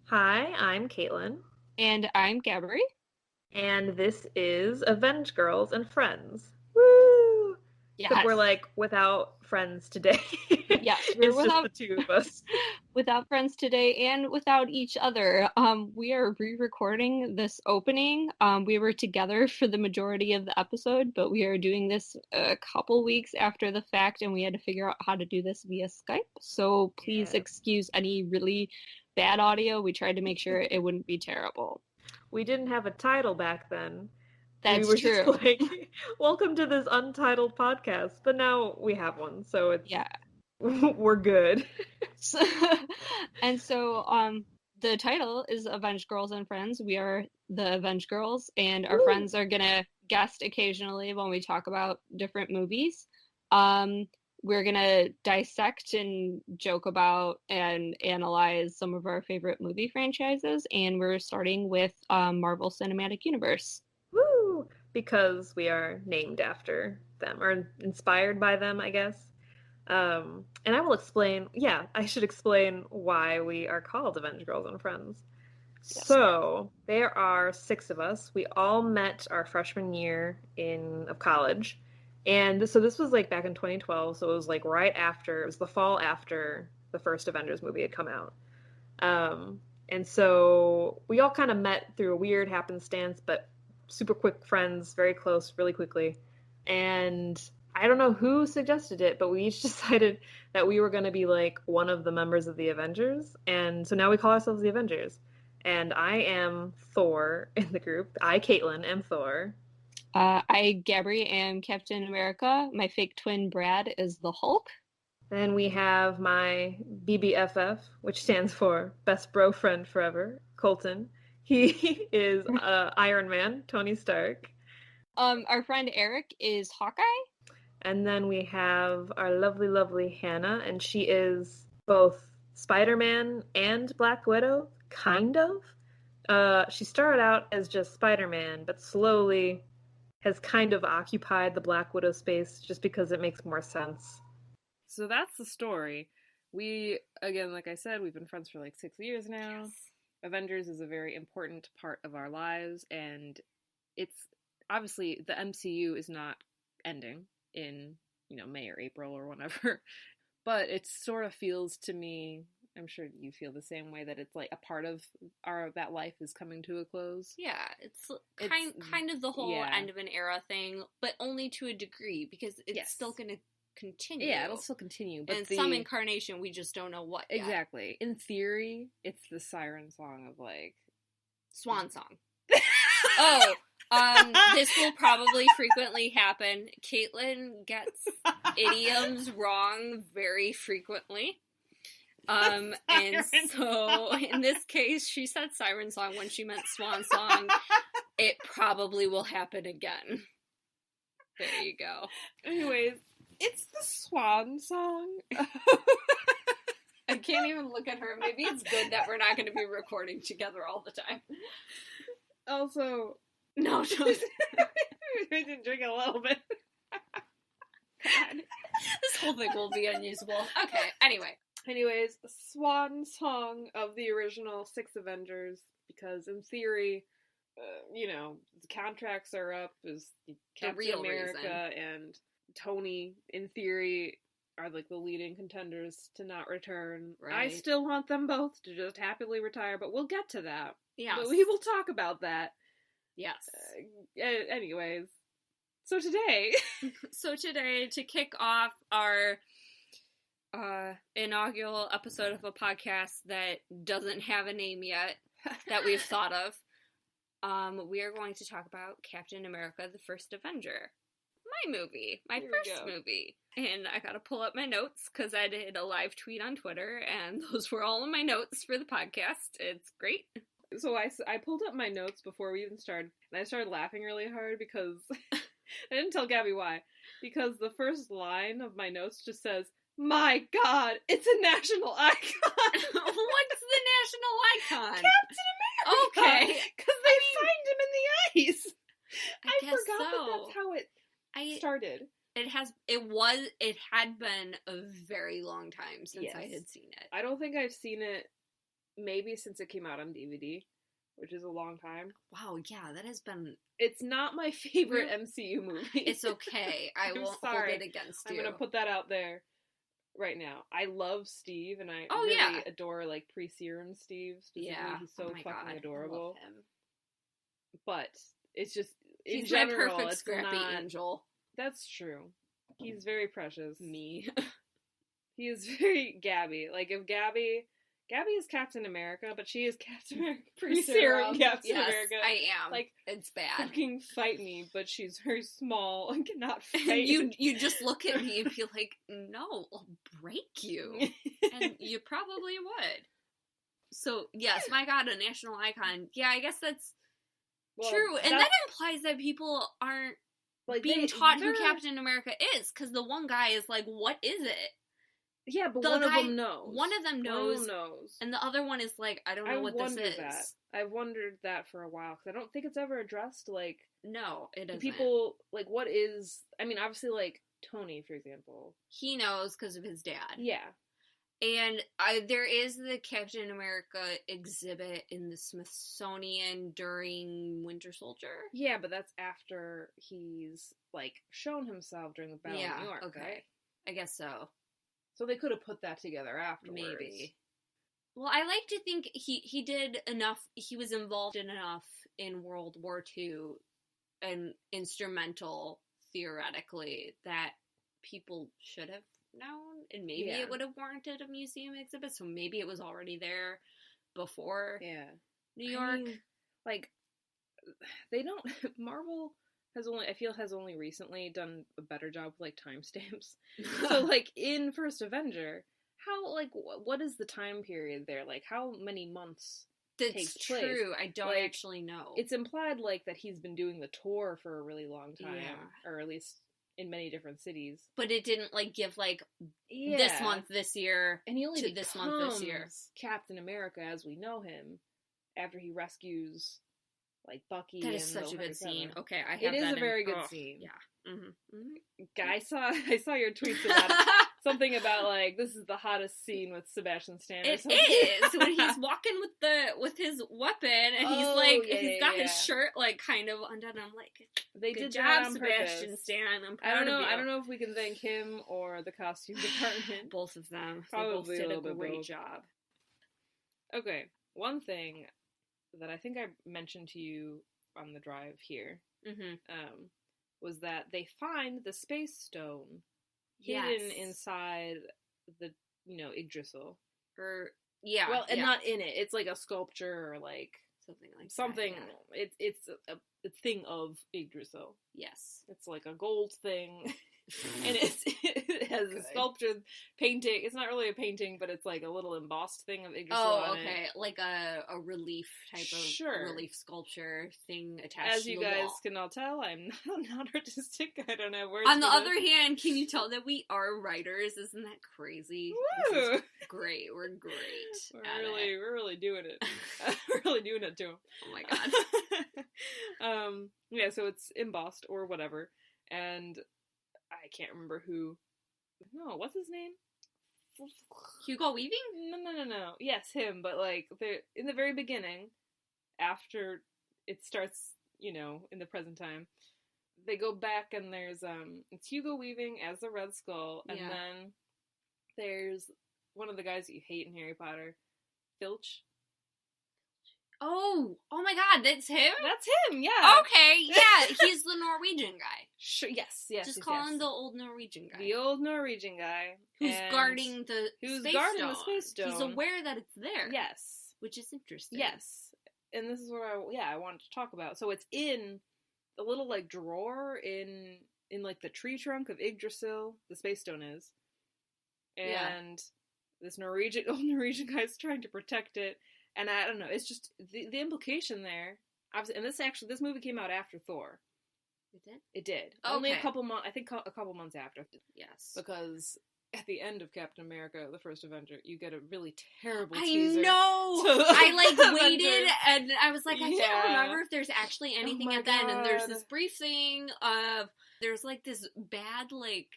Hi, I'm Caitlin, And I'm Gabry. and this is AvengeGirls and Friends. Woo! Except we're Yes. like without friends today. Yes, we're It's just the without two of us. without friends today and without each other. We are re-recording this opening. We were together for the majority of the episode, but we are doing this a couple weeks after the fact, and we had to figure out how to do this via Skype. So please Yeah. excuse any really bad audio. We tried to make sure it wouldn't be terrible. We didn't have a title back then. We That's were just true. like, welcome to this untitled podcast. But now we have one, so it's Yeah. we're good. So, and so the title is Avenge Girls and Friends. We are the Avenge Girls, and our Woo! friends are gonna guest occasionally when we talk about different movies. Um, we're gonna dissect and joke about and analyze some of our favorite movie franchises, and we're starting with Marvel Cinematic Universe. Woo! Because we are named after them or inspired by them, I guess. And I will explain, yeah, I should explain why we are called Avenge Girls and Friends. Yes. So, there are six of us. We all met our freshman year of college. And so this was like back in 2012, so it was like it was the fall after the first Avengers movie had come out. And so we all kind of met through a weird happenstance, but super quick friends, very close, really quickly. And I don't know who suggested it, but we each decided that we were going to be like one of the members of the Avengers. And so now we call ourselves the Avengers. And I am Thor in the group. I, Caitlin, am Thor. I, Gabry, am Captain America. My fake twin Brad is the Hulk. Then we have my BBFF, which stands for Best Bro Friend Forever, Colton. He is Iron Man, Tony Stark. Our friend Eric is Hawkeye. And then we have our lovely, lovely Hannah, and she is both Spider Man and Black Widow, kind of. She started out as just Spider Man, but slowly has kind of occupied the Black Widow space just because it makes more sense. So that's the story. We, again, like I said, we've been friends for like 6 years now. Avengers is a very important part of our lives, and it's obviously the MCU is not ending in, May or April or whenever, but it sort of feels to me, I'm sure you feel the same way, that it's like a part of that life is coming to a close. Yeah, it's It's kind of the whole yeah. end of an era thing, but only to a degree because it's Yes. still going to continue. Yeah, it'll still continue, but in some incarnation, we just don't know what yet. Exactly. In theory, it's the siren song of like Swan song. Oh, this will probably frequently happen. Caitlin gets idioms wrong very frequently. And so in this case, she said siren song when she meant swan song. It probably will happen again. There you go. Anyways, it's the swan song. I can't even look at her. Maybe it's good that we're not going to be recording together all the time. Also, No, don't. we can drink a little bit. God. This whole thing will be unusable. Okay, Anyways, swan song of the original six Avengers, because in theory, the contracts are up as Captain real America reason. and Tony, in theory, are like the leading contenders to not return. Right. I still want them both to just happily retire, but we'll get to that. Yes. But we will talk about that. Yes. Anyways, so today, to kick off our inaugural episode of a podcast that doesn't have a name yet, that we've thought of, we are going to talk about Captain America, the First Avenger. My movie. My first movie. And I gotta pull up my notes, because I did a live tweet on Twitter, and those were all in my notes for the podcast. It's great. So I pulled up my notes before we even started, and I started laughing really hard because I didn't tell Gabby why. Because the first line of my notes just says, "My God, it's a national icon." What's the national icon? Captain America. Okay, because they find him in the ice. I guess forgot so. that that's how it started. It had been a very long time since I had seen it. I don't think I've seen it maybe since it came out on DVD, which is a long time. Wow, yeah, that has been... It's not my favorite MCU movie. It's okay. I won't hold it against you. I'm gonna put that out there right now. I love Steve, and I really adore, like, pre-serum Steve. Yeah. He's so fucking adorable. I love him. But it's just, in He's general, my perfect it's scrappy not... angel. That's true. He's very precious. Me. He is very Gabby. Like, if Gabby is Captain America, but she is Captain America. Pre-serum Captain America. I am. Like, it's bad. Fucking fight me, but she's very small and cannot fight. You just look at me and be like, no, I'll break you. And you probably would. So, yes, my God, a national icon. Yeah, I guess that's true. And that implies that people aren't like being taught who Captain America is, because the one guy is like, what is it? Yeah, but one of them knows. One of them knows. And the other one is like, I don't know what this is. I've wondered that for a while, because I don't think it's ever addressed, like... No, it isn't. People, like, what is... I mean, obviously, like, Tony, for example. He knows because of his dad. Yeah. And there is the Captain America exhibit in the Smithsonian during Winter Soldier. Yeah, but that's after he's, like, shown himself during the Battle of New York, okay. Right? I guess so. So they could have put that together afterwards. Maybe. Well, I like to think he did enough, he was involved in enough in World War II and instrumental, theoretically, that people should have known, and maybe it would have warranted a museum exhibit, so maybe it was already there before New York. I mean, like, they don't... Marvel... has only recently done a better job with, like, timestamps. So, like, in First Avenger, how, like, what is the time period there? Like, how many months takes place? That's true. I don't actually know. It's implied, like, that he's been doing the tour for a really long time. Yeah. Or at least in many different cities. But it didn't, like, give, like, this month this year and he only to this month this year. Captain America as we know him after he rescues... like Bucky. That is such a good scene. Okay, I have that. It is a very good scene. Yeah. I saw your tweets about something about like this is the hottest scene with Sebastian Stan. It is when he's walking with his weapon and he's got his shirt like kind of undone. I'm like, they good did job, that on Sebastian purpose. Stan. I'm proud I don't know. of you. I don't know if we can thank him or the costume department. Both of them. Probably they both did a great job. Okay, one thing that I think I mentioned to you on the drive here, was that they find the Space Stone hidden inside the, Yggdrasil. And not in it. It's like a sculpture or like something. That, yeah. It's a thing of Yggdrasil. Yes, it's like a gold thing. And it has a sculptured painting. It's not really a painting, but it's like a little embossed thing of Yggdrasil on it. Like a relief type of relief sculpture thing attached As to you the guys wall. can all tell, I'm not artistic. I don't have words. On the other hand, can you tell that we are writers? Isn't that crazy? Woo! This is great. We're great. We're really doing it. We're really doing it too. Oh my god. Yeah, so it's embossed or whatever, and I can't remember who. No, what's his name? Hugo Weaving? No. Yes, him. But like, in the very beginning, after it starts, in the present time, they go back and there's it's Hugo Weaving as the Red Skull, and then there's one of the guys that you hate in Harry Potter, Filch. Oh my god, that's him? That's him, yeah. Okay, yeah, he's the Norwegian guy. Sure, yes. Just call him the old Norwegian guy. The old Norwegian guy. Who's guarding the Space Stone. He's aware that it's there. Yes. Which is interesting. Yes. And this is what I wanted to talk about. So it's in a little, like, drawer in like, the tree trunk of Yggdrasil, the Space Stone is. And this old Norwegian guy is trying to protect it. And I don't know, it's just, the implication there, obviously, and this movie came out after Thor. It did? It did. Okay. Only a couple months, I think a couple months after. Yes. Because at the end of Captain America, the First Avenger, you get a really terrible teaser. I know! I, waited, and I was like, I can't remember if there's actually anything at the end, and there's this brief thing of, there's, like, this bad, like,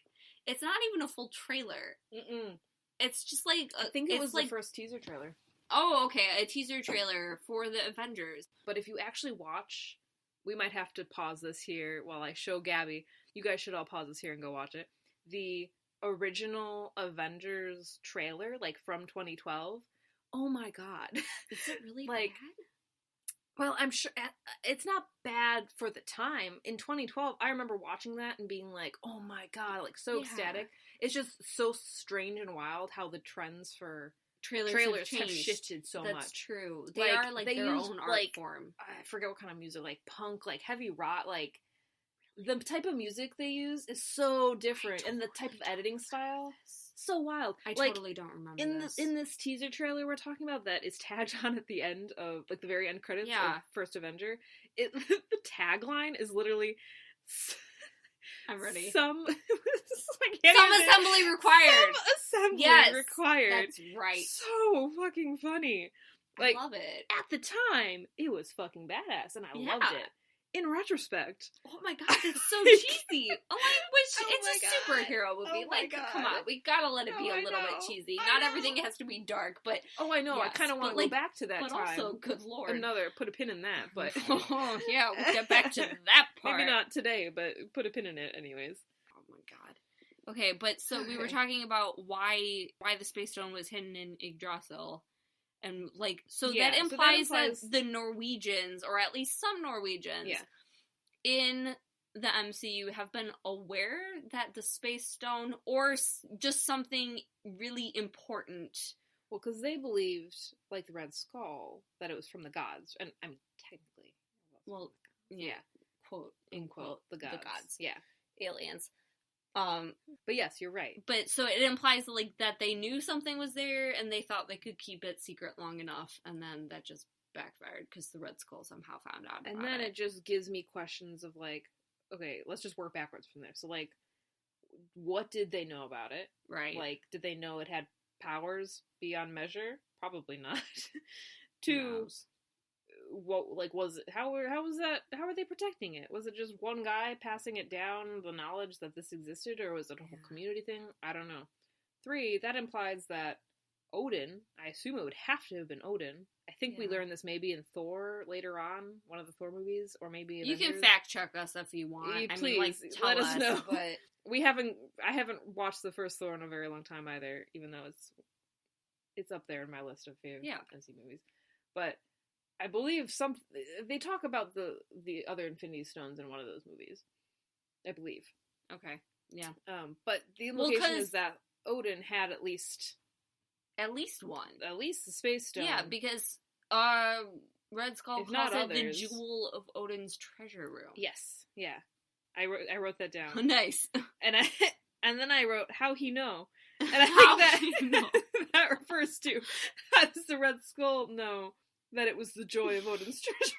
it's not even a full trailer. Mm-mm. It's just, like... I think it was the first teaser trailer. Oh, okay, a teaser trailer for the Avengers. But if you actually watch, we might have to pause this here while I show Gabby. You guys should all pause this here and go watch it. The original Avengers trailer, like from 2012. Oh my god. Is it really like, bad? Well, I'm sure it's not bad for the time. In 2012, I remember watching that and being like, oh my god, like so ecstatic. It's just so strange and wild how the trends for trailers have shifted so much. That's true. They are like their own art form. I forget what kind of music, like punk, like heavy rock, like the type of music they use is so different, and the type of editing style, so wild. I totally don't remember in this teaser trailer we're talking about that is tagged on at the end of, like, the very end credits of First Avenger. The tagline is literally, I'm ready. Some assembly required. Some assembly required. That's right. So fucking funny. Like, I love it. At the time, it was fucking badass, and I loved it. In retrospect, oh my god, it's so cheesy. It's a superhero movie. Come on, we gotta let it be a little bit cheesy. Not everything has to be dark, but I know. Yes, I kind of want to go back to that but time. But also, good lord, put a pin in that. But oh yeah, we'll get back to that part. Maybe not today, but put a pin in it anyways. Oh my god. Okay, but so we were talking about why the Space Stone was hidden in Yggdrasil. And, like, that implies that the Norwegians, or at least some Norwegians, in the MCU have been aware that the Space Stone, or just something really important. Well, because they believed, like the Red Skull, that it was from the gods. And, I mean, technically. Well, yeah. Quote, unquote, the gods. Yeah. Aliens. But yes, you're right. But so it implies that they knew something was there and they thought they could keep it secret long enough, and then that just backfired because the Red Skull somehow found out about it. And then it just gives me questions of, like, okay, let's just work backwards from there. So, like, what did they know about it? Right. Like, did they know it had powers beyond measure? Probably not. What, like, was it, how was that, how were they protecting it? Was it just one guy passing it down, the knowledge that this existed, or was it a whole community thing? I don't know. 3, that implies that Odin, I assume it would have to have been Odin. I think we learned this maybe in Thor later on, one of the Thor movies, or maybe Avengers. You can fact check us if you want. Please, tell let us know. But I haven't watched the first Thor in a very long time either, even though it's up there in my list of favorite MCU movies. But I believe they talk about the other Infinity Stones in one of those movies. I believe. Okay. Yeah. But the implication is that Odin had at least one. At least the Space Stone. Yeah, because Red Skull calls it the jewel of Odin's treasure room. Yes. Yeah. I wrote that down. Oh, nice. And then I wrote how he know. And I think that refers to how does the Red Skull know that it was the joy of Odin's treasure.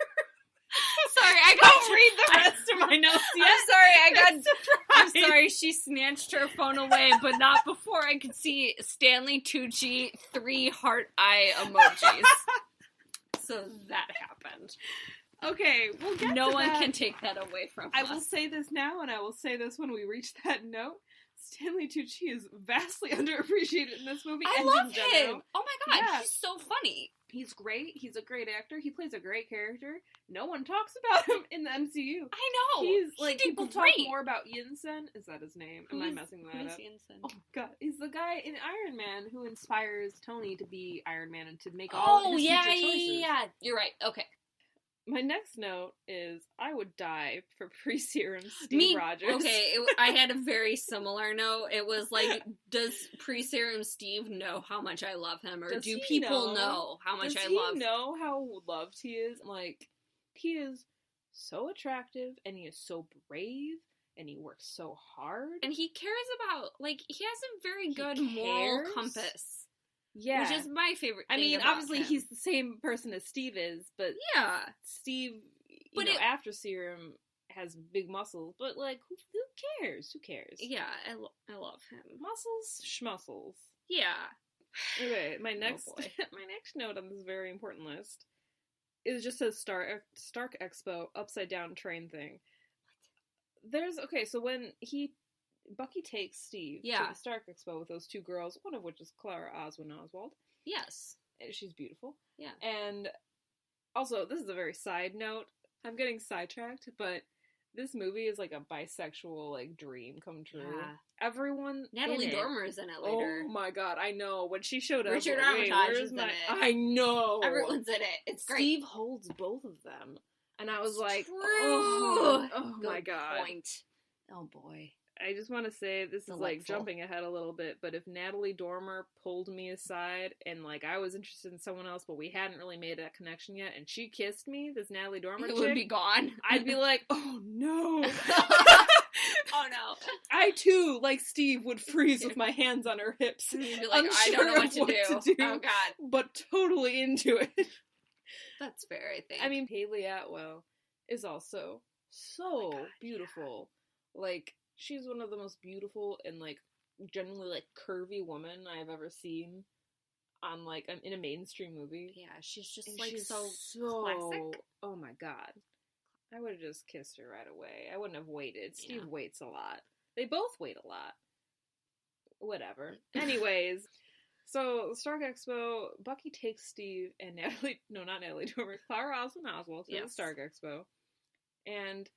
Sorry, I don't read the rest of my notes yet. I'm sorry, she snatched her phone away, but not before I could see Stanley Tucci 3 heart eye emojis. So that happened. Okay, we'll get No to one that. can take that away from us. I will say this now, and I will say this when we reach that note. Stanley Tucci is vastly underappreciated in this movie. I love him. Oh my god, he's so funny. He's great. He's a great actor. He plays a great character. No one talks about him in the MCU. I know. He's like, people talk more about Yinsen. Is that his name? Am I messing that up? Yinsen? Oh my god, he's the guy in Iron Man who inspires Tony to be Iron Man and to make all his future choices. Yeah. You're right. Okay. My next note is, I would die for pre-serum Steve Rogers. Okay, I had a very similar note. It was like, does pre-serum Steve know how much I love him? Or do people know how much I love him? Does he know how loved he is? Like, he is so attractive, and he is so brave, and he works so hard. And he cares about, like, he has a very good moral compass. Yeah. Which is my favorite thing. I mean, about obviously him. he's the same person as Steve is, but Steve, after serum has big muscles, but like, who cares? Who cares? Yeah, I love him. Muscles, schmuscles. Yeah. Okay, my next note on this very important list is just a Stark Expo upside down train thing. So when Bucky takes Steve to the Stark Expo with those 2 girls, one of which is Clara Oswald. Yes. She's beautiful. Yeah. And also, this is a very side note. I'm getting sidetracked, but this movie is like a bisexual like dream come true. Yeah. Everyone Natalie in Dormer's in it later. Oh my god, I know. When she showed up, Richard like, Armitage where's is my... in it. I know. Everyone's in it. It's great. Steve holds both of them. And I was like, True. oh Good my god. point. Oh boy. I just want to say, this is like Delightful. jumping ahead a little bit, but if Natalie Dormer pulled me aside and like I was interested in someone else, but we hadn't really made that connection yet, and she kissed me, this Natalie Dormer It chick, would be gone. I'd be like, oh no. Oh no. I too, like Steve, would freeze with my hands on her hips. You'd be like, I unsure don't know of what to do. Oh god. But totally into it. That's fair, I think. I mean, Haley Atwell is also so beautiful. Yeah. Like, she's one of the most beautiful and, like, generally, like, curvy woman I've ever seen on, like, in a mainstream movie. Yeah, she's just, and like, she's so classic. Oh my god. I would have just kissed her right away. I wouldn't have waited. Steve waits a lot. They both wait a lot. Whatever. Anyways, so Stark Expo, Bucky takes Steve and not Natalie Dormer, Clara Oswald to the Stark Expo. And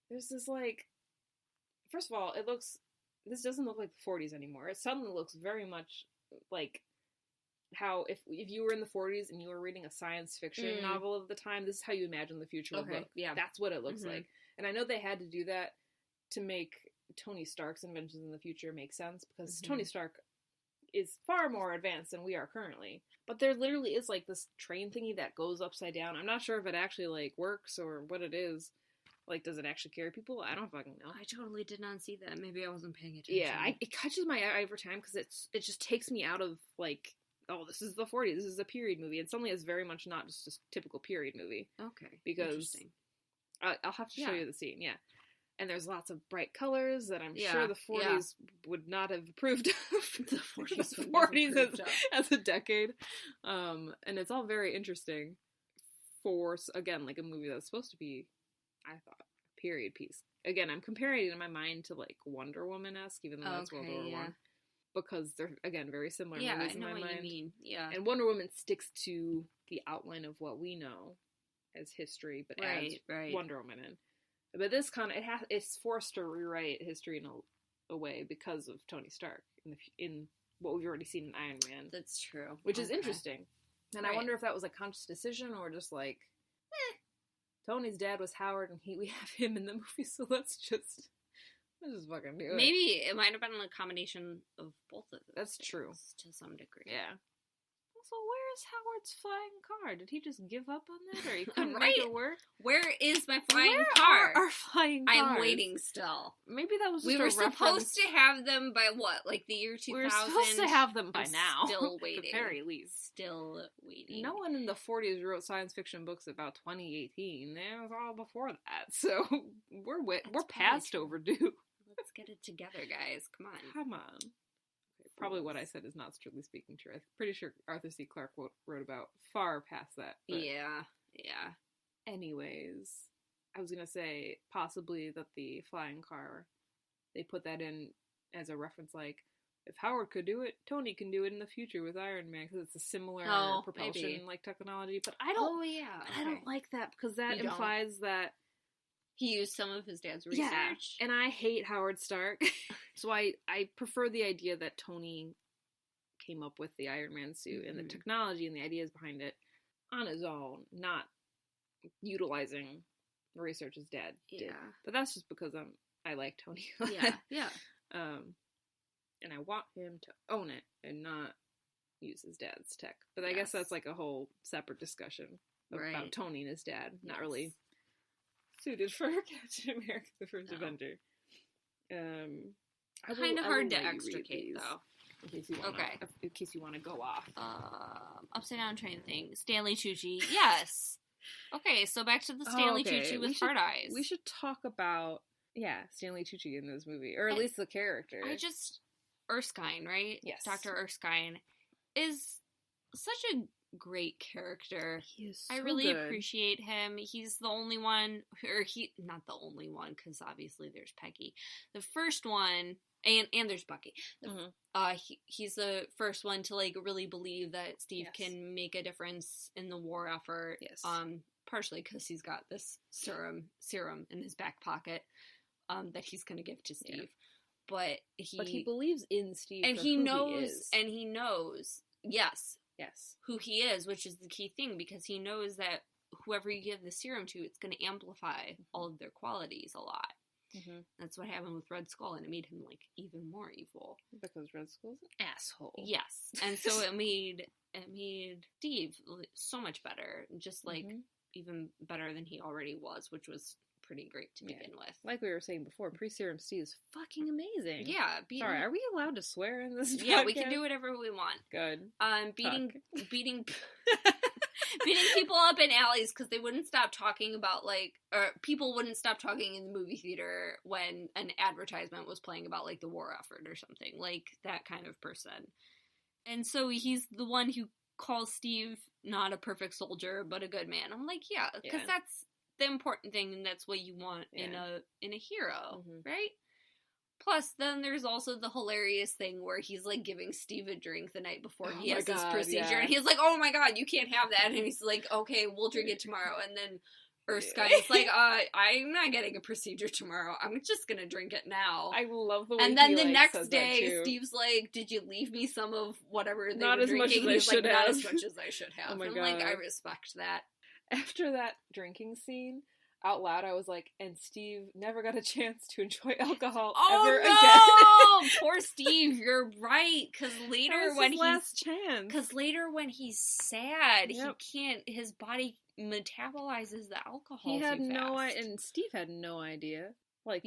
there's this, like, first of all, this doesn't look like the 40s anymore. It suddenly looks very much like how if you were in the 40s and you were reading a science fiction novel of the time, this is how you imagine the future would look. Yeah. That's what it looks like. And I know they had to do that to make Tony Stark's inventions in the future make sense, because Tony Stark is far more advanced than we are currently. But there literally is, like, this train thingy that goes upside down. I'm not sure if it actually, like, works or what it is. Like, does it actually carry people? I don't fucking know. I totally did not see that. Maybe I wasn't paying attention. Yeah, it catches my eye every time because it just takes me out of, like, oh, this is the 40s, this is a period movie, and suddenly it's very much not just a typical period movie. Okay. Because I'll have to show you the scene, And there's lots of bright colors that I'm sure the 40s would not have approved of. The 40s as a decade. And it's all very interesting for, again, like a movie that's supposed to be, I thought, a period piece. Again, I'm comparing it in my mind to, like, Wonder Woman-esque, even though that's World War I. Because they're, again, very similar movies in my mind. You mean. Yeah. And Wonder Woman sticks to the outline of what we know as history, but adds Wonder Woman in. But this it's forced to rewrite history in a way because of Tony Stark in what we've already seen in Iron Man. That's true. Which is interesting. And I wonder if that was a conscious decision or just like, Tony's dad was Howard and we have him in the movie, so let's just fucking do it. Maybe it might have been a combination of both of them. That's true. To some degree. Yeah. Also, where's Howard's flying car? Did he just give up on that, or he couldn't make it work? Where is my flying car? Our flying cars? I'm waiting still. Maybe that was just we were supposed to have them by what, like the year 2000? We were supposed to have them by now. Still waiting. At the very least. Still waiting. No one in the 40s wrote science fiction books about 2018. It was all before that, so we're past overdue. Let's get it together, guys. Come on. Come on. Probably what I said is not strictly speaking true. I'm pretty sure Arthur C. Clarke wrote about far past that. Yeah. Anyways, I was going to say possibly that the flying car, they put that in as a reference, like, if Howard could do it, Tony can do it in the future with Iron Man, because it's a similar propulsion like technology. But I don't. I don't like that because that implies that he used some of his dad's research. Yeah, and I hate Howard Stark. So I prefer the idea that Tony came up with the Iron Man suit and the technology and the ideas behind it on his own, not utilizing the research his dad did. But that's just because I like Tony. Yeah. And I want him to own it and not use his dad's tech. But I guess that's like a whole separate discussion about Tony and his dad. Not really suited for Captain America, the First Avenger. Kind of hard to extricate, though. In case you want to go off. Upside down train thing. Stanley Tucci. Yes. Okay, so back to the Stanley Tucci with hard eyes. We should talk about, Stanley Tucci in this movie. Or at least the character. Erskine, right? Yes. Dr. Erskine is such a great character. He is so I really good. Appreciate him. He's the only one, not the only one, because obviously there's Peggy. The first one And there's Bucky. Mm-hmm. He's the first one to, like, really believe that Steve Yes. can make a difference in the war effort. Yes. Partially because he's got this serum in his back pocket that he's going to give to Steve. Yeah. But he believes in Steve, and for he who knows, he is. yes, Yes. who he is, which is the key thing, because he knows that whoever you give the serum to, it's going to amplify all of their qualities a lot. Mm-hmm. That's what happened with Red Skull, and it made him, like, even more evil. Because Red Skull's an asshole. Yes, and so it made Steve so much better, just, like, even better than he already was, which was pretty great to begin with. Like we were saying before, pre-serum Steve is fucking amazing. Yeah. Sorry, are we allowed to swear in this podcast? Yeah, we can do whatever we want. Good. Beating people up in alleys because they wouldn't stop talking about, like, or people wouldn't stop talking in the movie theater when an advertisement was playing about, like, the war effort or something, like that kind of person. And so he's the one who calls Steve not a perfect soldier but a good man. I'm like, yeah, because that's the important thing, and that's what you want in a hero, right? Plus, then there's also the hilarious thing where he's, like, giving Steve a drink the night before he has this procedure, and he's like, oh my god, you can't have that, and he's like, okay, we'll drink it tomorrow, and then Erskine is like, I'm not getting a procedure tomorrow, I'm just gonna drink it now. I love the way and then he, the like, next day, Steve's like, did you leave me some of whatever they were drinking? Not as much as I should have. Not as much as I should have. Oh my I'm god. like, I respect that. After that drinking scene, out loud, I was like, and Steve never got a chance to enjoy alcohol ever again. Poor Steve, you're right. Because later when his last chance. Because later when he's sad, he can't. His body metabolizes the alcohol. He had no idea, and Steve had no idea. Like,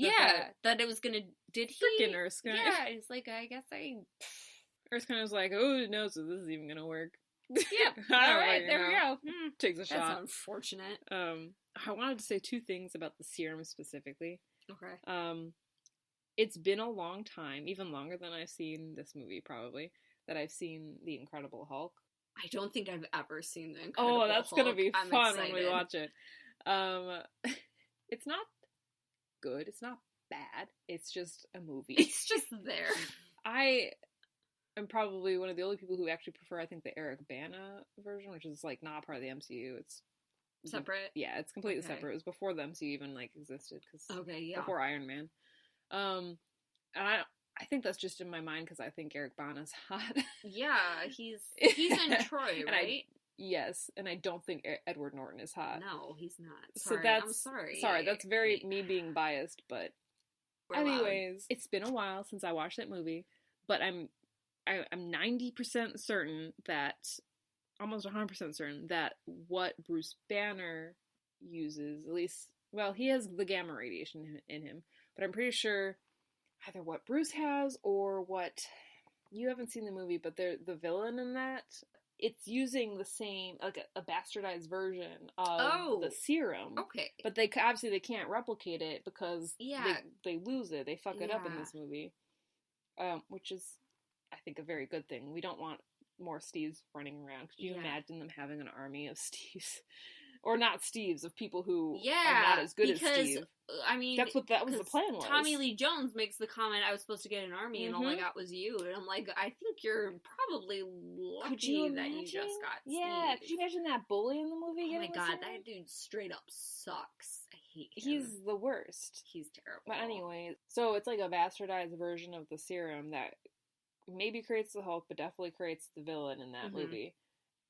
that it was gonna. Did he? Freaking Erskine. Yeah, he's like, I guess I. Erskine was like, oh, no, so this is even gonna work. Yep. All right, there we go. Takes a shot. That's unfortunate. I wanted to say two things about the serum specifically. Okay. It's been a long time, even longer than I've seen this movie, probably, that I've seen The Incredible Hulk. I don't think I've ever seen The Incredible Hulk. Oh, that's gonna be fun when we watch it. It's not good. It's not bad. It's just a movie. It's just there. I'm probably one of the only people who actually prefer, I think, the Eric Bana version, which is, like, not part of the MCU. It's separate? Yeah, it's completely separate. It was before the MCU even, like, existed. Before Iron Man. And I think that's just in my mind because I think Eric Bana's hot. Yeah, he's in Troy, right? Yes, and I don't think Edward Norton is hot. No, he's not. Sorry, I'm sorry. Sorry, that's very me being biased, but anyways, it's been a while since I watched that movie, but I'm 90% certain that, almost 100% certain, that what Bruce Banner uses, at least, well, he has the gamma radiation in him, but I'm pretty sure either what Bruce has or what, you haven't seen the movie, but the villain in that, it's using the same, like a bastardized version of the serum. Okay. But they can't replicate it because they lose it, they fuck it up in this movie, which is, I think, a very good thing. We don't want more Steves running around. Could you imagine them having an army of Steves? Or not Steves, of people who are not as good as Steve. I mean, that was the plan was. Tommy Lee Jones makes the comment, I was supposed to get an army and all I got was you. And I'm like, I think you're probably lucky that you just got Steve. Yeah, could you imagine that bully in the movie? Oh my god, that dude straight up sucks. I hate him. He's the worst. He's terrible. But anyway, so it's like a bastardized version of the serum that maybe creates the Hulk, but definitely creates the villain in that movie.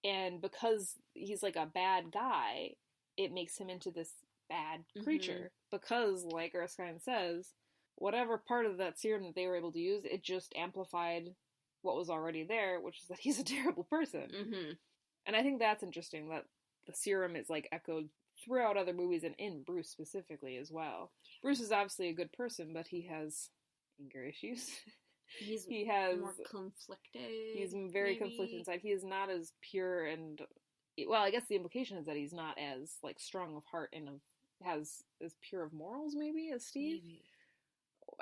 And because he's like a bad guy, it makes him into this bad creature. Because, like Erskine says, whatever part of that serum that they were able to use, it just amplified what was already there, which is that he's a terrible person. And I think that's interesting, that the serum is, like, echoed throughout other movies and in Bruce specifically as well. Bruce is obviously a good person, but he has anger issues. He has more conflicted. He's very conflicted inside. He is not as pure and, well, I guess the implication is that he's not as, like, strong of heart and has as pure of morals maybe as Steve. Maybe.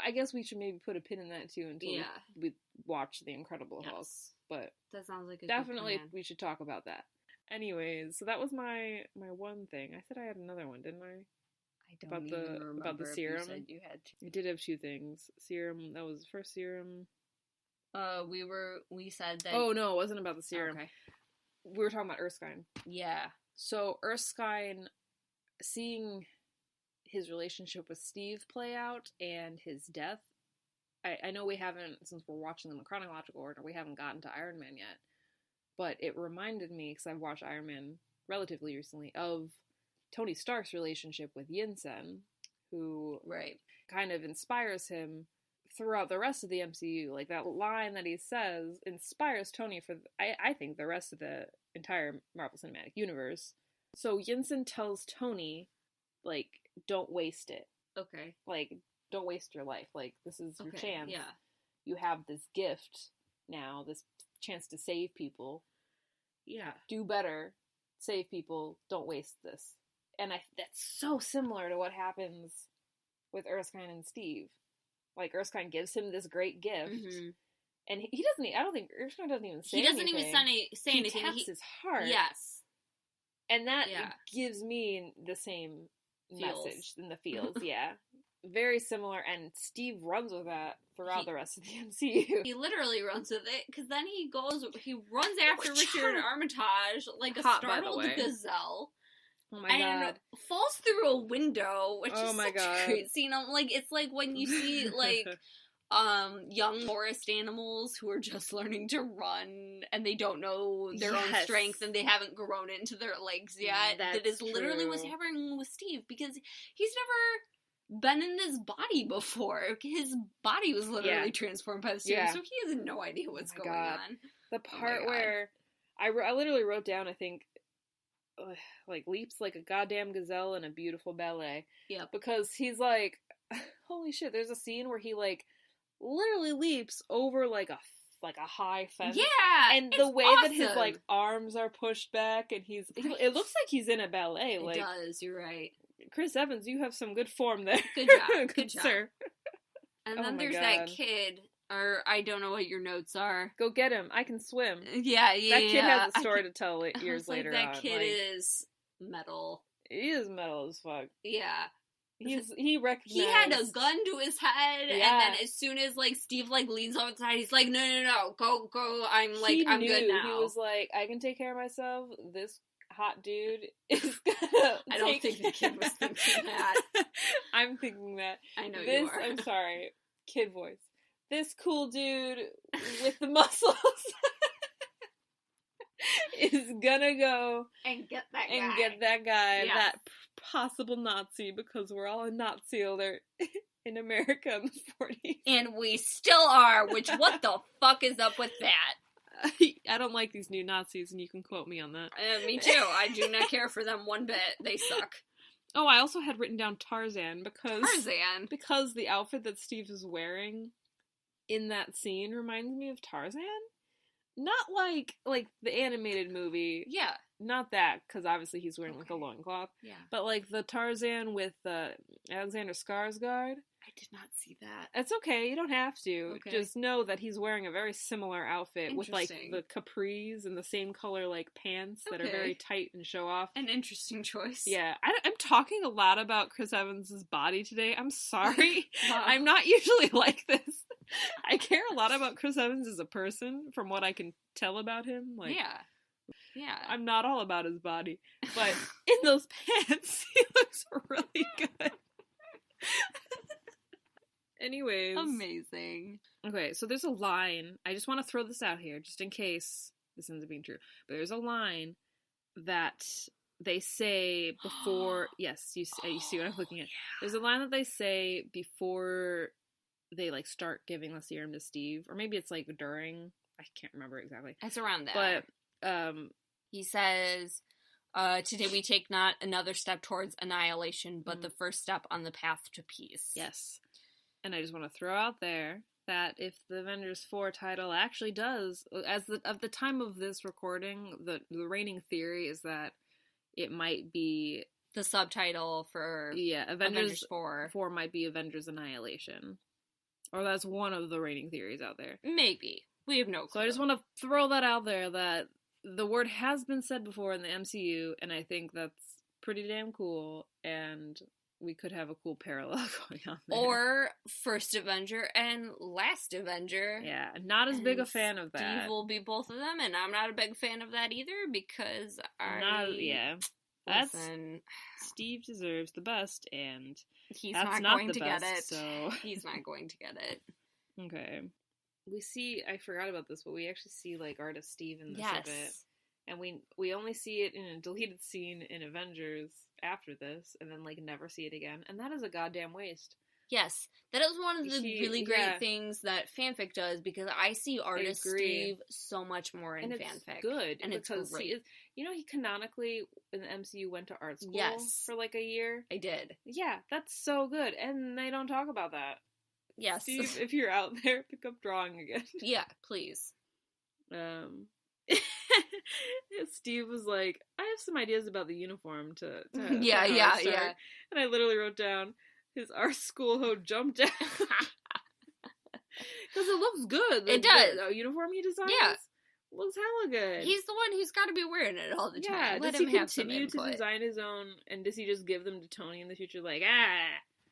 I guess we should maybe put a pin in that too until we watch The Incredible Hulk. But that sounds like a definitely good plan. We should talk about that. Anyways, so that was my one thing. I said I had another one, didn't I? I I don't even remember about the if serum. you said you had It did have two things. Serum, that was the first serum. We said that. Oh no, it wasn't about the serum. Okay. We were talking about Erskine. Yeah. So Erskine, seeing his relationship with Steve play out and his death, I know we haven't, since we're watching them in chronological order, we haven't gotten to Iron Man yet, but it reminded me, because I've watched Iron Man relatively recently, of Tony Stark's relationship with Yinsen, who kind of inspires him throughout the rest of the MCU. Like, that line that he says inspires Tony for, I think, the rest of the entire Marvel Cinematic Universe. So Yinsen tells Tony, like, don't waste it. Okay. Like, don't waste your life. Like, this is your chance. Yeah. You have this gift now, this chance to save people. Yeah. Do better. Save people. Don't waste this. And that's so similar to what happens with Erskine and Steve. Like, Erskine gives him this great gift. Mm-hmm. And he doesn't, I don't think, Erskine doesn't even say anything. He doesn't even say anything. He taps his heart. Yes. And that gives me the same message in the feels, yeah. Very similar, and Steve runs with that throughout the rest of the MCU. He literally runs with it, because then he runs after Richard Armitage like a startled gazelle. Oh my god. Falls through a window, which is such a great scene. I'm like, it's like when you see, like, young forest animals who are just learning to run, and they don't know their own strength, and they haven't grown into their legs yet. That is literally what's happening with Steve, because he's never been in this body before. His body was literally transformed by the serum, so he has no idea what's going on. The part where I literally wrote down, I think, like, leaps like a goddamn gazelle in a beautiful ballet. Yeah. Because he's like, holy shit, there's a scene where he, like, literally leaps over, like a high fence. Yeah! And the way that his, like, arms are pushed back, and it looks like he's in a ballet. It like, does, you're right. Chris Evans, you have some good form there. Good job. Good job. Sir. And then there's that kid, or I don't know what your notes are. Go get him. I can swim. Yeah. That kid has a story to tell years later that on. That kid is metal. He is metal as fuck. Yeah. He recognized. He had a gun to his head, and then as soon as, like, Steve, like, leans over the side, he's like, no, go, I'm good now. He was like, I can take care of myself. This hot dude is gonna I don't think the kid was thinking that. I'm thinking that. I know you are. I'm sorry. Kid voice. This cool dude with the muscles is gonna go and get that guy. That possible Nazi, because we're all a Nazi alert in America in the 40s. And we still are, which, what the fuck is up with that? I don't like these new Nazis, and you can quote me on that. Me too. I do not care for them one bit. They suck. Oh, I also had written down Tarzan, because the outfit that Steve is wearing in that scene reminds me of Tarzan. Not like the animated movie. Yeah. Not that, because obviously he's wearing, like, a loincloth. Yeah. But, like, the Tarzan with Alexander Skarsgård. I did not see that. It's okay, you don't have to. Okay. Just know that he's wearing a very similar outfit with, like, the capris and the same color, like, pants that are very tight and show off. An interesting choice. Yeah. I'm talking a lot about Chris Evans' body today. I'm sorry. I'm not usually like this. I care a lot about Chris Evans as a person, from what I can tell about him. Like, yeah. I'm not all about his body. But in those pants, he looks really good. Anyways. Amazing. Okay, so there's a line. I just want to throw this out here, just in case this ends up being true. But there's a line that they say before... Yes, you see what I'm looking at. There's a line that they say before they, like, start giving the serum to Steve. Or maybe it's, like, during. I can't remember exactly. It's around there. But, he says... today we take not another step towards annihilation, but the first step on the path to peace. Yes. And I just want to throw out there that if the Avengers 4 title actually does, at the time of this recording, the reigning theory is that it might be... The subtitle for Avengers 4. 4 might be Avengers Annihilation. Or that's one of the reigning theories out there. Maybe. We have no clue. So I just want to throw that out there, that the word has been said before in the MCU, and I think that's pretty damn cool, and we could have a cool parallel going on there. Or First Avenger and Last Avenger. Yeah, not as big a fan of that. Steve will be both of them, and I'm not a big fan of that either, because Steve deserves the best, and he's that's not going the to best, get it. So He's not going to get it. Okay. We see, I forgot about this, but we actually see, like, Artist Steve in this a bit. And we only see it in a deleted scene in Avengers after this, and then, like, never see it again. And that is a goddamn waste. Yes. That is one of the really great things that fanfic does, because I see Artist Steve so much more in fanfic. It's good. And it's great. He canonically, in the MCU, went to art school for, like, a year. I did. Yeah, that's so good. And they don't talk about that. Yes. Steve, if you're out there, pick up drawing again. Yeah, please. Steve was like, I have some ideas about the uniform to yeah. And I literally wrote down, his art school hoe jumped out. Because it looks good. It does. The uniform he designs looks hella good. He's the one who's got to be wearing it all the time. Yeah, Let does him he have some continue to input. design his own, and does he just give them to Tony in the future, like,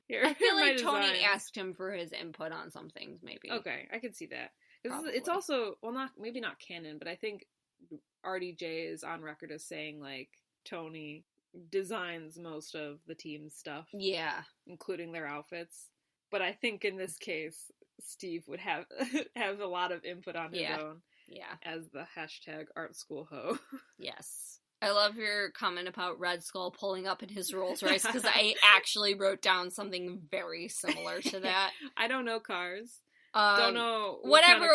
here, I feel like Tony Tony asked him for his input on some things, maybe. Okay, I can see that. It's also, well, maybe not canon, but I think RDJ is on record as saying, like, Tony designs most of the team's stuff. Yeah. Including their outfits. But I think in this case, Steve would have a lot of input on his own. Yeah. As the hashtag art school hoe. Yes. I love your comment about Red Skull pulling up in his Rolls Royce, because I actually wrote down something very similar to that. I don't know cars. Don't know whatever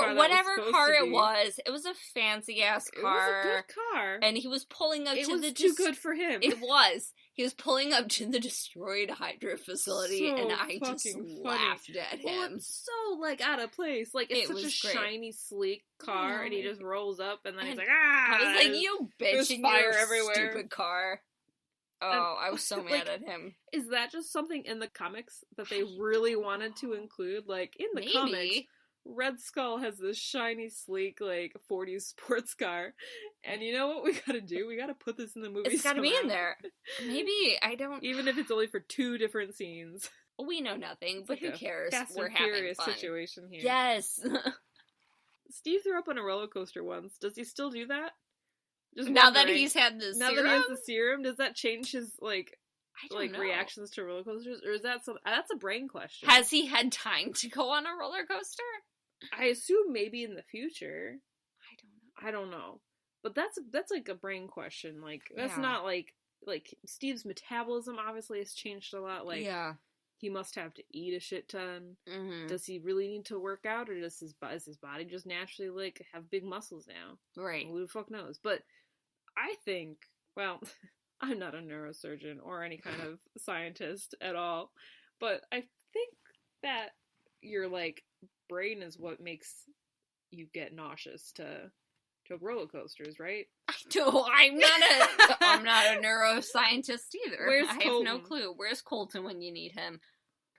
car it was. It was a fancy ass car. It was a good car, and he was pulling up to the. It was too good for him. It was. He was pulling up to the destroyed Hydra facility, and I just laughed at him. Well, it's so like out of place. Like it's such a shiny, sleek car, and he just rolls up, and then he's like, ah! I was like, you bitch! There's fire everywhere. Stupid car. Oh, I was so mad at him. Is that just something in the comics that they really wanted to include? Like, in the comics, Red Skull has this shiny, sleek, like, 40s sports car. And you know what we gotta do? We gotta put this in the movie. It's gotta be in there. Maybe, I don't... Even if it's only for 2 different scenes. We know nothing, but who cares? Fast We're and Furious having fun. Situation here. Yes! Steve threw up on a roller coaster once. Does he still do that? Just now that he's had the serum? Now that he has the serum, does that change his, like, I don't know. reactions to roller coasters? Or is that that's a brain question. Has he had time to go on a roller coaster? I assume maybe in the future. I don't know. But that's like a brain question. Like, that's not like Steve's metabolism obviously has changed a lot. Like, he must have to eat a shit ton. Mm-hmm. Does he really need to work out, or does his body just naturally, like, have big muscles now? Right. Who the fuck knows? But I think, well, I'm not a neurosurgeon or any kind of scientist at all, but I think that your, like, brain is what makes you get nauseous to roller coasters, right? I'm not a neuroscientist either. Where's I Colton? have no clue. Where's Colton when you need him?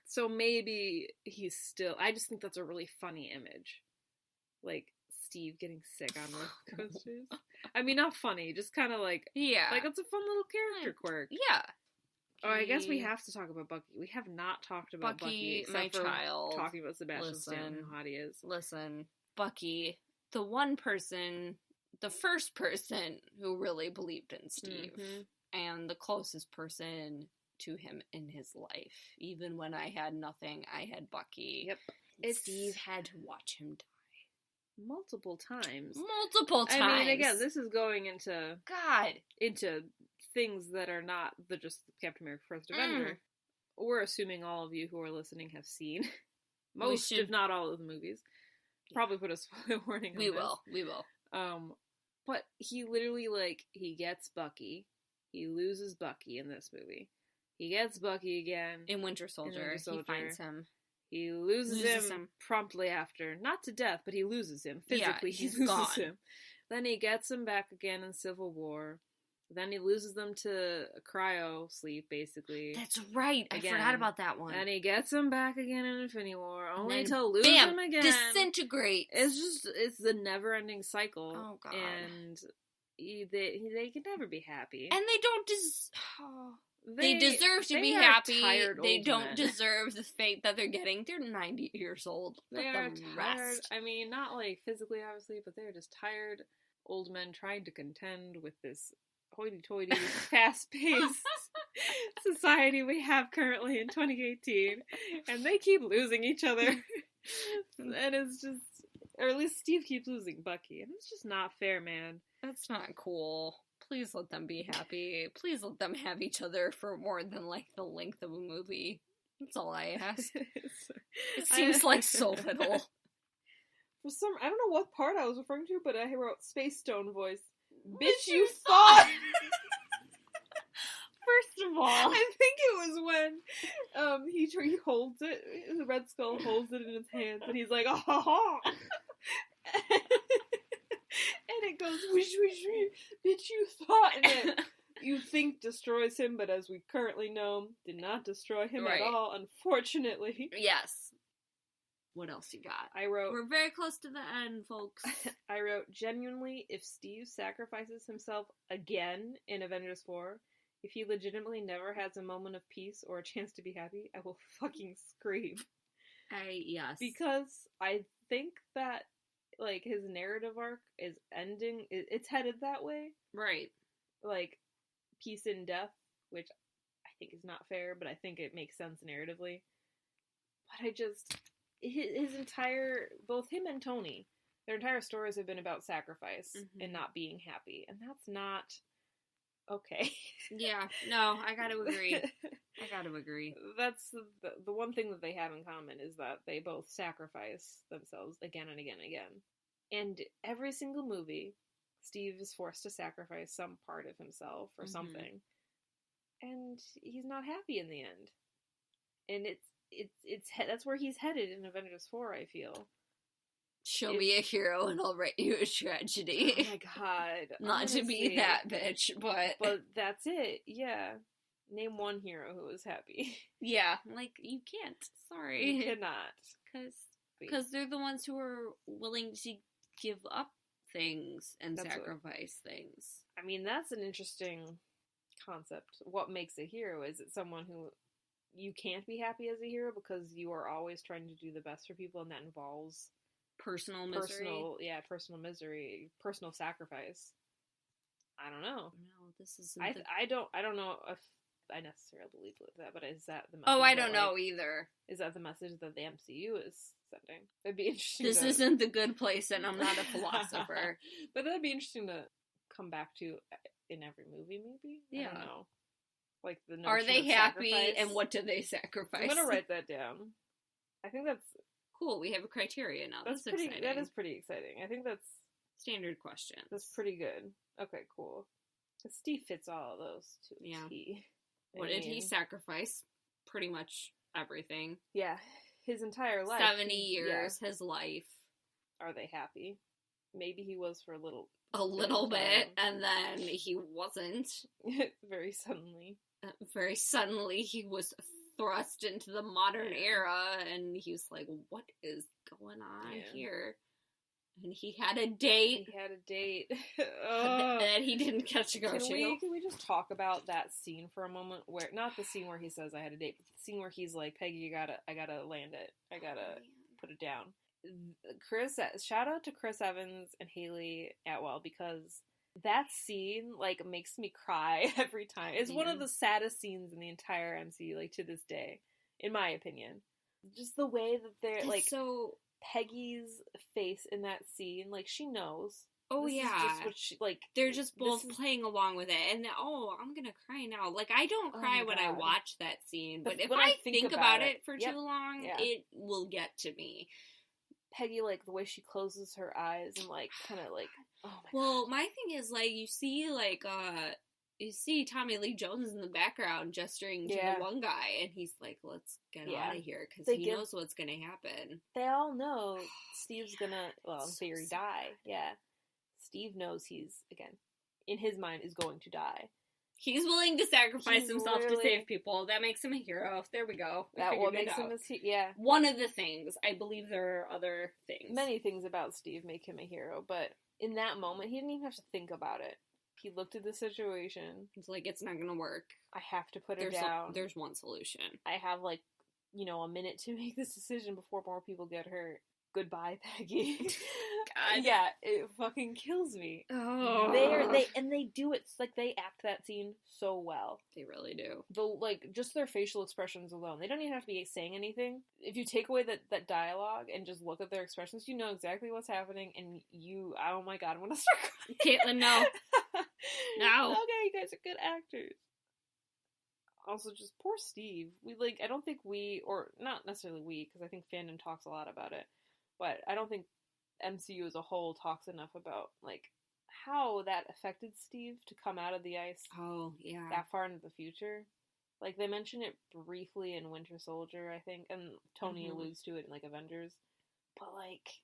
So maybe he's still... I just think that's a really funny image. Like, Steve getting sick on roller coasters. I mean, not funny, just kind of like... Yeah. Like, it's a fun little character quirk. Yeah. Oh, I guess we have to talk about Bucky. We have not talked about Bucky except my for child. talking about Sebastian Stan, how hot he is. Listen, Bucky, the first person who really believed in Steve, and the closest person to him in his life. Even when I had nothing, I had Bucky. Yep. Steve had to watch him die. Multiple times. I mean, again, this is going into... into things that are not just Captain America First Avenger. We're assuming all of you who are listening have seen most, if not all, of the movies. Probably put a spoiler warning on this. We will. But he literally, like, he gets Bucky. He loses Bucky in this movie. He gets Bucky again. In Winter Soldier. He finds him. He loses him promptly after. Not to death, but he loses him. Physically, he loses gone. him. Then he gets him back again in Civil War. Then he loses them to cryo sleep, basically. That's right. Again. I forgot about that one. And he gets him back again in Infinity War, only to lose him again. Disintegrate. It's the never-ending cycle. Oh, God. And they can never be happy. And they don't They deserve to be happy. They don't deserve the fate that they're getting. They're 90 years old. They are tired. I mean, not like physically, obviously, but they're just tired old men trying to contend with this hoity-toity, fast-paced society we have currently in 2018. And they keep losing each other. And it's just... Or at least Steve keeps losing Bucky. And it's just not fair, man. That's not cool. Please let them be happy. Please let them have each other for more than, like, the length of a movie. That's all I ask. It seems like so little. For some... I don't know what part I was referring to, but I wrote Space Stone voice. Bitch, you thought! First of all, I think it was when he holds it, the Red Skull holds it in his hands, and he's like, oh, and it goes, wish, bitch, you thought, and then you think destroys him, but as we currently know, did not destroy him at all, unfortunately. Yes. What else you got? I wrote... We're very close to the end, folks. I wrote, genuinely, if Steve sacrifices himself again in Avengers 4, if he legitimately never has a moment of peace or a chance to be happy, I will fucking scream. Yes. Because I think that, like, his narrative arc is ending, it's headed that way. Right. Like, peace in death, which I think is not fair, but I think it makes sense narratively. But I just... His entire, both him and Tony, their entire stories have been about sacrifice and not being happy. And that's not okay. Yeah, no, I gotta agree. That's the one thing that they have in common is that they both sacrifice themselves again and again and again. And every single movie, Steve is forced to sacrifice some part of himself or something. And he's not happy in the end. And it's that's where he's headed in Avengers 4, I feel. Show me a hero and I'll write you a tragedy. Oh my god. Not to be that bitch, but... But that's it, yeah. Name one hero who is happy. Yeah, like, you can't. Sorry. You cannot. Because they're the ones who are willing to give up things and sacrifice things. I mean, that's an interesting concept. What makes a hero? Is it someone who... you can't be happy as a hero because you are always trying to do the best for people, and that involves personal misery, personal sacrifice. I don't know. No, this is. I don't know if I necessarily believe that, but is that the message? Oh, I don't know either. Is that the message that the MCU is sending? It'd be interesting. This isn't the good place, and I'm not a philosopher. But that'd be interesting to come back to in every movie, maybe. Yeah. I don't know. Like the notion are they of happy, sacrifice. and what do they sacrifice? I'm gonna write that down. I think that's cool. We have a criteria now. That's pretty exciting. That is pretty exciting. I think that's standard question. That's pretty good. Okay, cool. Steve fits all of those to a T. What did he sacrifice? Pretty much everything. Yeah, his entire life. 70 years, his life. Are they happy? Maybe he was for a little bit, and then he wasn't. Very suddenly. Very suddenly, he was thrust into the modern era, and he was like, what is going on here? And he had a date. That he didn't get to go to. Can we just talk about that scene for a moment? Where not the scene where he says I had a date, but the scene where he's like, Peggy, I gotta land it. I gotta put it down. Shout out to Chris Evans and Haley Atwell, because that scene, like, makes me cry every time. It's one of the saddest scenes in the entire MCU, like, to this day, in my opinion. Just the way that they're, like, so Peggy's face in that scene, like, she knows. Oh, this yeah. is just what she, like, they're just both playing along with it, and I'm gonna cry now. Like, I don't cry when I watch that scene, but if I think about it for too long, it will get to me. Peggy, like, the way she closes her eyes and, like, kind of, like, oh my god. Well, my thing is, like, you see Tommy Lee Jones in the background gesturing to the one guy, and he's like, let's get out of here, because he knows what's gonna happen. They all know Steve's gonna, well, in theory, die. Yeah. Steve knows he's, again, in his mind, is going to die. He's willing to sacrifice himself to save people. That makes him a hero. There we go. That what makes him one of the things. I believe there are other things. Many things about Steve make him a hero, but in that moment, he didn't even have to think about it. He looked at the situation. It's like, it's not gonna work. I have to put her down. There's one solution. I have, like, a minute to make this decision before more people get hurt. Goodbye, Peggy. God. Yeah, it fucking kills me. Oh. They do it, like, they act that scene so well. They really do. Just their facial expressions alone. They don't even have to be saying anything. If you take away that dialogue and just look at their expressions, you know exactly what's happening, and oh my god, I'm gonna start crying. Caitlin, no. No. Okay, you guys are good actors. Also, just poor Steve. I don't think or not necessarily because I think fandom talks a lot about it, but I don't think MCU as a whole talks enough about, like, how that affected Steve to come out of the ice that far into the future. Like, they mention it briefly in Winter Soldier, I think, and Tony alludes to it in, like, Avengers. But, like...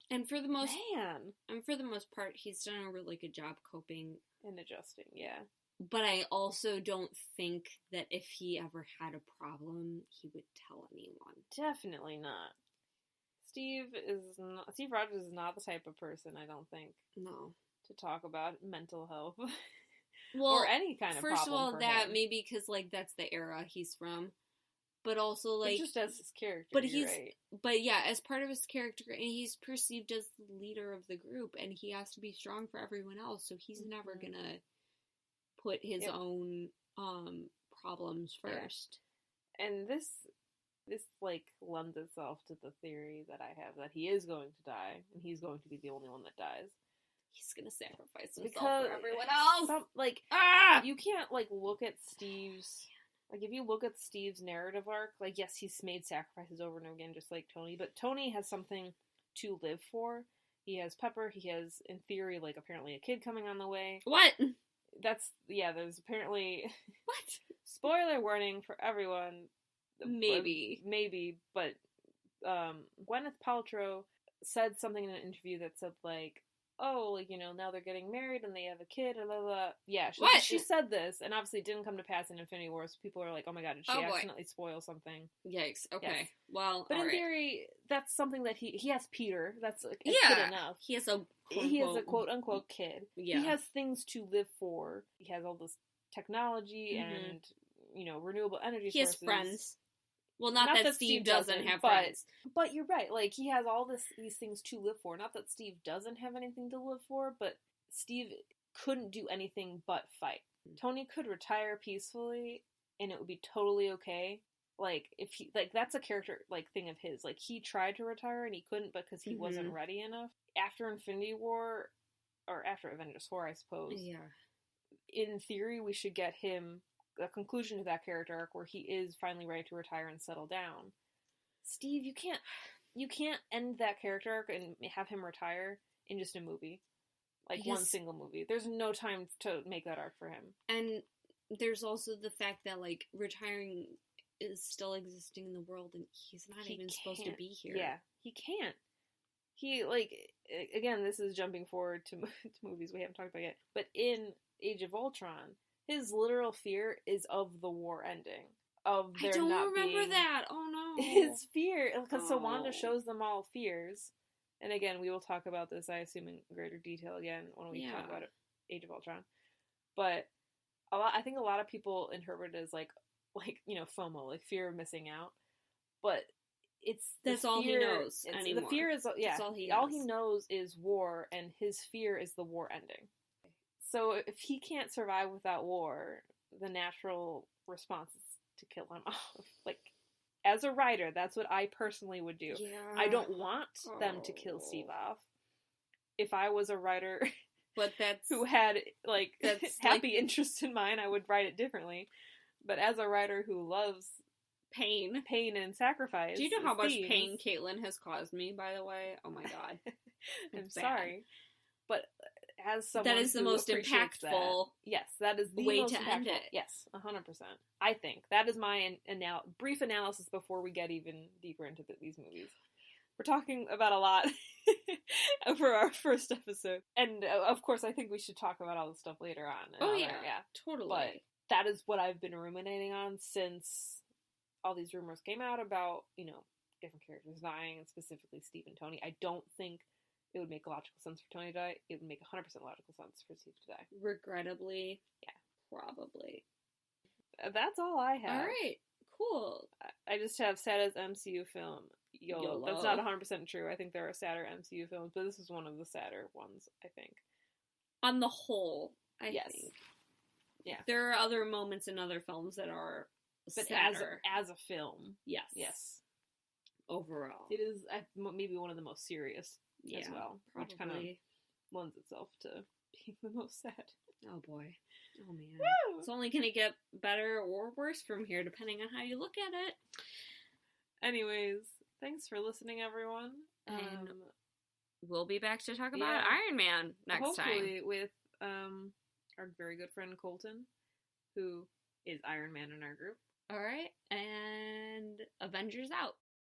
And for the most part, he's done a really good job coping. And adjusting, yeah. But I also don't think that if he ever had a problem, he would tell anyone. Definitely not. Steve Rogers is not the type of person, I don't think. No. To talk about mental health. Well, or any kind of problem. First of all, for that him. maybe because, like, that's the era he's from. But also, like... It's just as his character, but right. But yeah, as part of his character, and he's perceived as the leader of the group, and he has to be strong for everyone else, so he's never gonna put his own problems first. Yeah. And this like lends itself to the theory that I have that he is going to die, and he's going to be the only one that dies. He's gonna sacrifice himself for everyone else. You can't, like, look at Steve's... Like, if you look at Steve's narrative arc, like, yes, he's made sacrifices over and over again, just like Tony, but Tony has something to live for. He has Pepper, he has, in theory, like, apparently a kid coming on the way. What? There's apparently... What? Spoiler warning for everyone. Maybe. But Gwyneth Paltrow said something in an interview that said, like, oh, like, now they're getting married and they have a kid, and blah, blah, blah. Yeah, she said this, and obviously it didn't come to pass in Infinity War, so people are like, oh my god, did she accidentally spoil something? Yikes, okay. Yes. Well, but in theory, that's something that he has Peter, that's, like, good enough. He has a quote-unquote kid. Yeah. He has things to live for. He has all this technology and, renewable energy sources. He has friends. Well, not that Steve doesn't have friends. But you're right. Like, he has all these things to live for. Not that Steve doesn't have anything to live for, but Steve couldn't do anything but fight. Tony could retire peacefully, and it would be totally okay. Like, if he... Like, that's a character, like, thing of his. Like, he tried to retire, and he couldn't because he wasn't ready enough. After Infinity War, or after Avengers 4, I suppose. Yeah. In theory, we should get him... a conclusion to that character arc where he is finally ready to retire and settle down. Steve, you can't end that character arc and have him retire in just a movie. Like, one single movie. There's no time to make that arc for him. And there's also the fact that, like, retiring is still existing in the world and he's not even supposed to be here. Yeah, he can't. He, like, again, this is jumping forward to movies we haven't talked about yet, but in Age of Ultron, his literal fear is of the war ending. Of there not being... I don't remember that. Oh, no. His fear... Because so Wanda shows them all fears. And again, we will talk about this, I assume, in greater detail again when we talk about Age of Ultron. But I think a lot of people interpret it as, like, FOMO, like, fear of missing out. But that's all he knows anymore. The fear is... Yeah. That's all he knows. All he knows is war, and his fear is the war ending. So if he can't survive without war, the natural response is to kill him off. Like, as a writer, that's what I personally would do. Yeah. I don't want them to kill Steve off. If I was a writer who had, like, happy interest in mind, I would write it differently. But as a writer who loves pain and sacrifice... Do you know how much pain Caitlin has caused me, by the way? Oh my god. I'm sorry. But... as someone that is the most impactful that is the way most to impactful. end it. Yes, 100%. I think that is my brief analysis before we get even deeper into these movies. We're talking about a lot for our first episode, and of course, I think we should talk about all the stuff later on. Yeah, totally. But that is what I've been ruminating on since all these rumors came out about different characters dying, and specifically Steve and Tony. I don't think it would make logical sense for Tony to die. It would make 100% logical sense for Steve to die. Regrettably, yeah, probably. That's all I have. All right, cool. I just have saddest MCU film. YOLO. That's not 100% true. I think there are sadder MCU films, but this is one of the sadder ones, I think. On the whole, I yes. think. Yeah. There are other moments in other films that are but sadder. as a film. Yes. Yes. Overall. It is maybe one of the most serious as well. Probably. Which kind of lends itself to being the most sad. Oh boy. Oh man. Woo! It's only gonna get better or worse from here, depending on how you look at it. Anyways, thanks for listening, everyone. And we'll be back to talk about Iron Man next time. Hopefully with our very good friend Colton, who is Iron Man in our group. Alright, and Avengers out.